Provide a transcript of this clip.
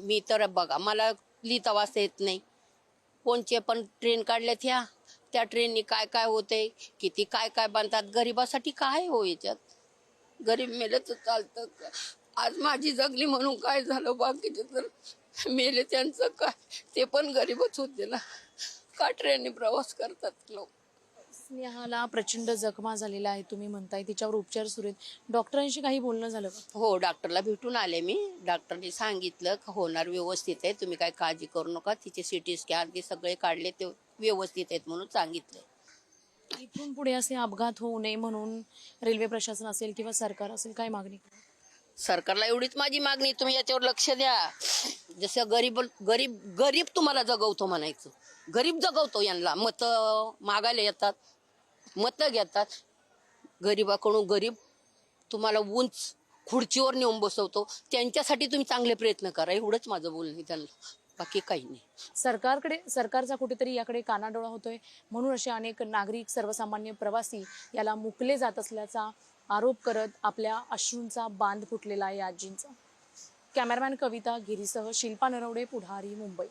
मी तर बघा मला लिहिता वाचता येत नाही. कोणचे पण ट्रेन काढल्यात त्या ट्रेननी काय काय होते, किती काय काय बांधतात. गरिबासाठी काय हो याच्यात? गरीब मेले तर चालतं का? आज माझी जगली म्हणून काय झालं, बाकीचे तर मेले त्यांचं काय? ते पण गरीबच होते ना. का ट्रेनने प्रवास करतात लोक? स्नेहाला प्रचंड जखमा झालेला आहे तुम्ही म्हणताय, तिच्यावर उपचार सुरू आहेत. डॉक्टरांशी काही बोलणं झालं का? हो, डॉक्टरला भेटून आले मी. डॉक्टरने सांगितलं होणार, व्यवस्थित आहे, तुम्ही काय काळजी करू नका. तिचे सिटी स्कॅन ते सगळे काढले, ते व्यवस्थित आहेत म्हणून सांगितलं. इथून पुढे असे अपघात होऊ नये म्हणून रेल्वे प्रशासन असेल किंवा सरकार असेल काय मागणी करा? सरकारला एवढीच माझी मागणी, तुम्ही याच्यावर लक्ष द्या. जसं गरीब गरीब गरीब तुम्हाला जगवतो म्हणायचं, गरीब जगवतो. यांना मतं मागायला येतात, मतं घेतात. गरीबाकडून गरीब तुम्हाला उंच खुर्चीवर नेऊन बसवतो. त्यांच्यासाठी तुम्ही चांगले प्रयत्न करा, एवढंच माझं बोलणं आहे त्यांना, बाकी काही नाही. सरकारचा कुठेतरी याकडे कानाडोळा होतोय म्हणून असे अनेक नागरिक, सर्वसामान्य प्रवासी याला मुकले जात असल्याचा आरोप करत आपल्या अश्रूंचा बांध फुटलेला आहे आजींचा. कॅमेरामॅन कविता गिरीसह शिल्पा नरवडे, पुढारी, मुंबई.